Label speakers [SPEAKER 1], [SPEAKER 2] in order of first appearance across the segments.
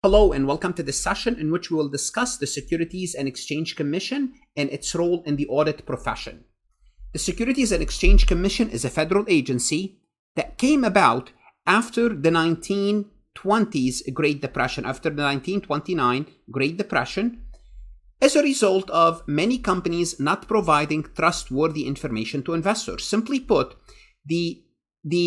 [SPEAKER 1] Hello and welcome to this session in which we will discuss the Securities and Exchange Commission and its role in the audit profession. The Securities and Exchange Commission is a federal agency that came about after the 1920s Great Depression, after the 1929 Great Depression, as a result of many companies not providing trustworthy information to investors. Simply put, the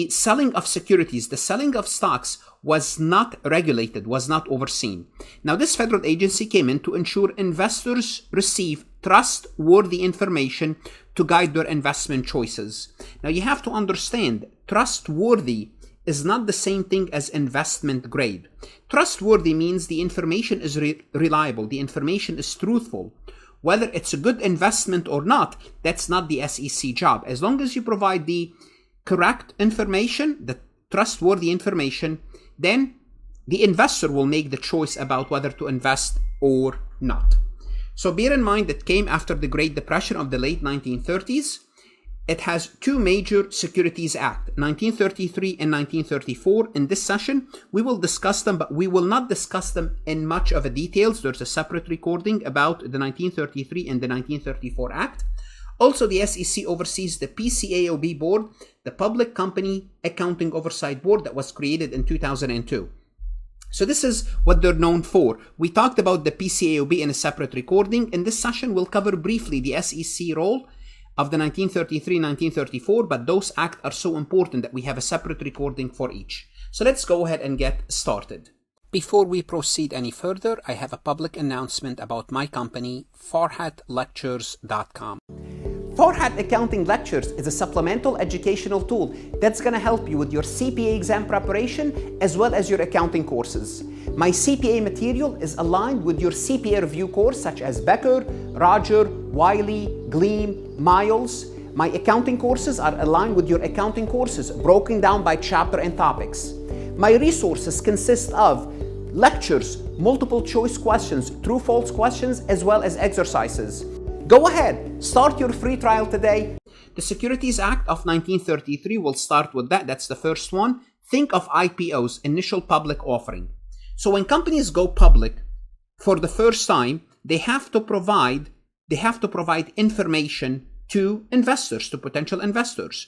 [SPEAKER 1] selling of securities, the selling of stocks was not regulated, was not overseen. Now, this federal agency came in to ensure investors receive trustworthy information to guide their investment choices. Now, you have to understand, trustworthy is not the same thing as investment grade. Trustworthy means the information is reliable, the information is truthful. Whether it's a good investment or not, that's not the SEC job. As long as you provide the correct information, the trustworthy information, then the investor will make the choice about whether to invest or not. So bear in mind that came after the Great Depression of the late 1930s. It has two major Securities Act, 1933 and 1934. In this session, we will discuss them, but we will not discuss them in much of a details. There's a separate recording about the 1933 and the 1934 Act. Also, the SEC oversees the PCAOB board, the Public Company Accounting Oversight Board that was created in 2002. So this is what they're known for. We talked about the PCAOB in a separate recording. In this session, we'll cover briefly the SEC role of the 1933-1934, but those acts are so important that we have a separate recording for each. So let's go ahead and get started. Before we proceed any further, I have a public announcement about my company, FarhatLectures.com. Farhat Accounting Lectures is a supplemental educational tool that's going to help you with your CPA exam preparation as well as your accounting courses. My CPA material is aligned with your CPA review course such as Becker, Roger, Wiley, Gleam, Miles. My accounting courses are aligned with your accounting courses broken down by chapter and topics. My resources consist of lectures, multiple choice questions, true-false questions, as well as exercises. Go ahead, start your free trial today. The Securities Act of 1933, we'll start with that. That's the first one. Think of IPOs, initial public offering. So when companies go public for the first time, they have to provide information to investors, to potential investors.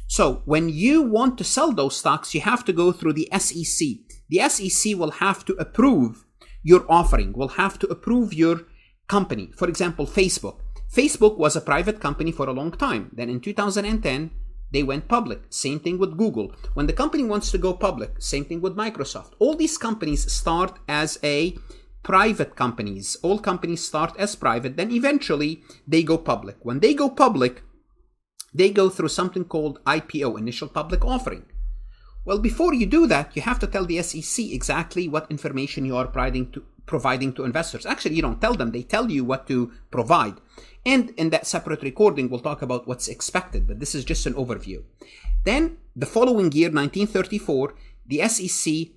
[SPEAKER 1] So when you want to sell those stocks, you have to go through the SEC. The SEC will have to approve your offering, will have to approve your company. For example, Facebook. Facebook was a private company for a long time. Then in 2010, they went public. Same thing with Google. When the company wants to go public, same thing with Microsoft. All these companies start as private companies. All companies start as private, then eventually they go public. When they go public, they go through something called IPO, initial public offering. Well, before you do that, you have to tell the SEC exactly what information you are providing to investors. Actually, you don't tell them, they tell you what to provide. And in that separate recording, we'll talk about what's expected, but this is just an overview. Then, the following year, 1934, the SEC,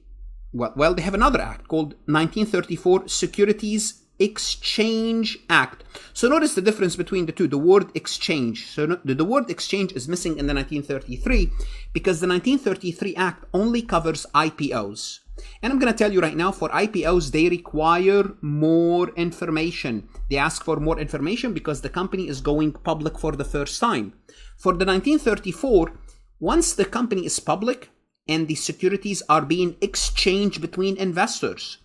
[SPEAKER 1] they have another act called 1934 Securities Exchange Act. So notice the difference between the two, the word exchange. So the word exchange is missing in the 1933 because the 1933 Act only covers IPOs. And I'm going to tell you right now, for IPOs, they require more information. They ask for more information because the company is going public for the first time. For the 1934, once the company is public and the securities are being exchanged between investors,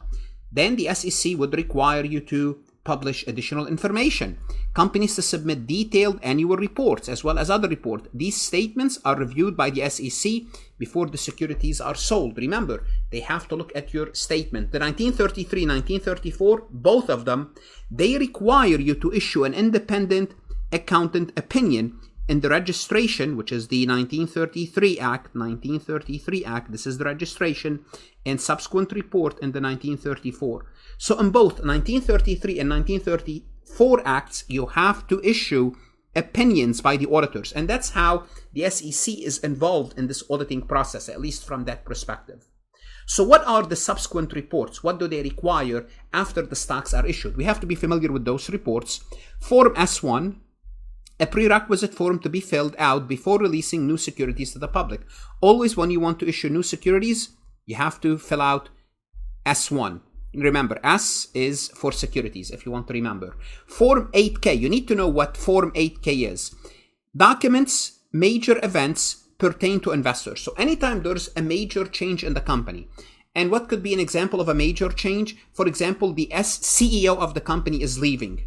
[SPEAKER 1] then the SEC would require you to publish additional information. Companies to submit detailed annual reports as well as other reports. These statements are reviewed by the SEC before the securities are sold. Remember, they have to look at your statement. The 1933, 1934, both of them, they require you to issue an independent accountant opinion in the registration, which is the 1933 Act, this is the registration, and subsequent report in the 1934. So in both 1933 and 1934 Acts, you have to issue opinions by the auditors. And that's how the SEC is involved in this auditing process, at least from that perspective. So what are the subsequent reports? What do they require after the stocks are issued? We have to be familiar with those reports. Form S1, a prerequisite form to be filled out before releasing new securities to the public. Always when you want to issue new securities, you have to fill out S1. Remember, S is for securities, if you want to remember. Form 8K, you need to know what Form 8K is. Documents, major events pertain to investors. So anytime there's a major change in the company, and what could be an example of a major change? For example, the CEO of the company is leaving.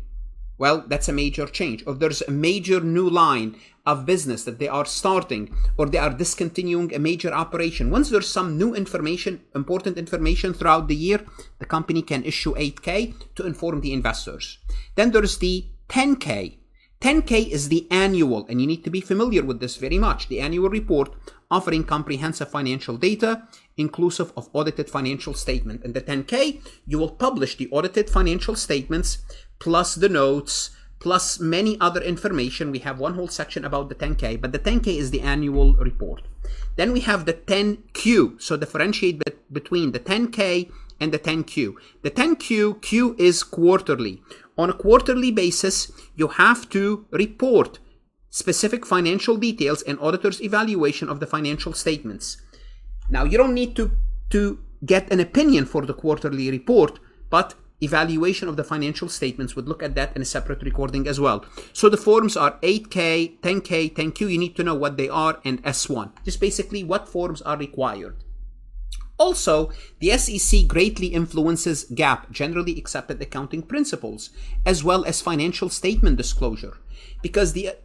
[SPEAKER 1] Well, that's a major change. Or there's a major new line of business that they are starting, or they are discontinuing a major operation. Once there's some new information, important information throughout the year, the company can issue 8K to inform the investors. Then there's the 10K. 10K is the annual, and you need to be familiar with this very much, the annual report offering comprehensive financial data, inclusive of audited financial statement. In the 10K, you will publish the audited financial statements, plus the notes, plus many other information. We have one whole section about the 10K, but the 10K is the annual report. Then we have the 10Q, so differentiate between the 10K and the 10Q. The 10Q, Q is quarterly. On a quarterly basis, you have to report specific financial details and auditor's evaluation of the financial statements. Now, you don't need to get an opinion for the quarterly report, but evaluation of the financial statements would look at that in a separate recording as well. So the forms are 8K, 10K, 10Q. You need to know what they are, and S1. Just basically what forms are required. Also, the SEC greatly influences GAAP, generally accepted accounting principles, as well as financial statement disclosure, because the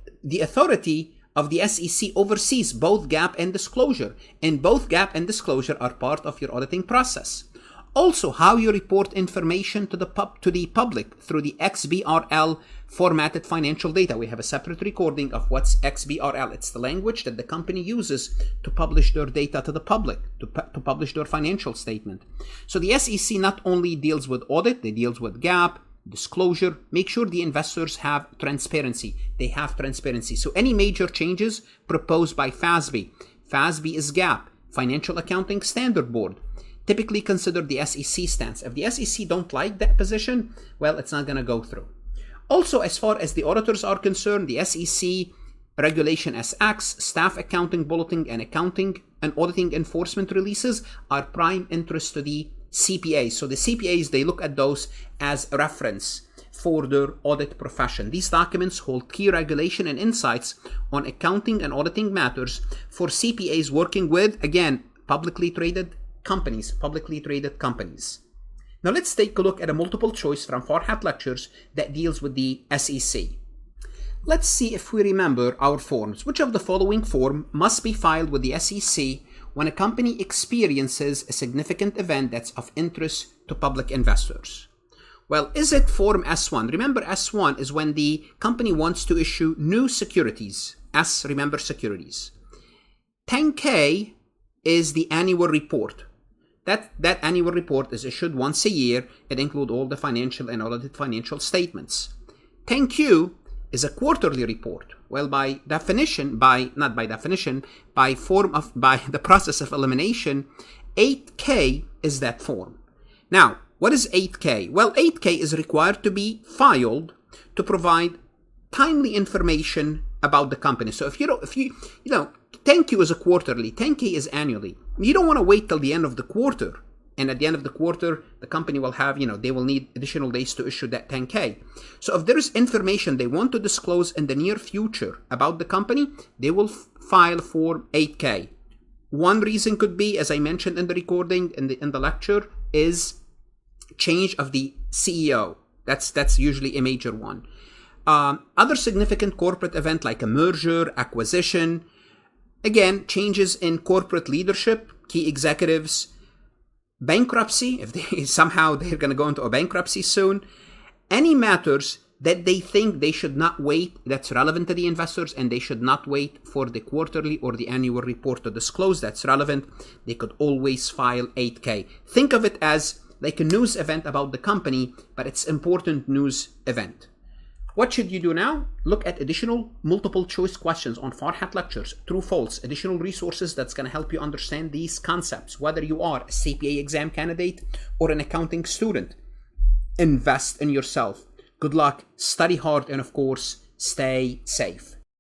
[SPEAKER 1] authority of the SEC oversees both GAAP and disclosure, and both GAAP and disclosure are part of your auditing process. Also, how you report information to the public through the XBRL formatted financial data. We have a separate recording of what's XBRL. It's the language that the company uses to publish their data to the public, to publish their financial statement. So the SEC not only deals with audit, they deals with GAAP, disclosure. Make sure the investors have transparency. They have transparency. So any major changes proposed by FASB. FASB is GAAP, Financial Accounting Standard Board. Typically consider the SEC stance. If the SEC don't like that position, well, it's not going to go through. Also, as far as the auditors are concerned, the SEC Regulation SX, Staff Accounting Bulletin, and Accounting and Auditing Enforcement Releases are prime interest to the CPAs. So the CPAs, they look at those as a reference for their audit profession. These documents hold key regulation and insights on accounting and auditing matters for CPAs working with, again, publicly traded companies. Now let's take a look at a multiple choice from Farhat lectures that deals with the SEC. Let's see if we remember our forms. Which of the following form must be filed with the SEC when a company experiences a significant event that's of interest to public investors? Well, is it Form S1? Remember, S1 is when the company wants to issue new securities. S, remember, securities. 10K is the annual report. That annual report is issued once a year. It includes all the financial and audited financial statements. 10Q is a quarterly report. Well, by the process of elimination, 8K is that form. Now, what is 8K? Well, 8K is required to be filed to provide timely information about the company. So if you 10Q is a quarterly, 10K is annually. You don't want to wait till the end of the quarter. And at the end of the quarter, the company will have, they will need additional days to issue that 10K. So if there is information they want to disclose in the near future about the company, they will file Form 8K. One reason could be, as I mentioned in the recording, in the lecture, is change of the CEO. That's usually a major one. Other significant corporate event like a merger, acquisition, again, changes in corporate leadership, key executives, bankruptcy, if they're going to go into a bankruptcy soon, any matters that they think they should not wait, that's relevant to the investors, and they should not wait for the quarterly or the annual report to disclose, that's relevant, they could always file 8K. Think of it as like a news event about the company, but it's important news event. What should you do now? Look at additional multiple choice questions on Farhat lectures, true, false, additional resources that's going to help you understand these concepts, whether you are a CPA exam candidate or an accounting student. Invest in yourself. Good luck, study hard, and of course, stay safe.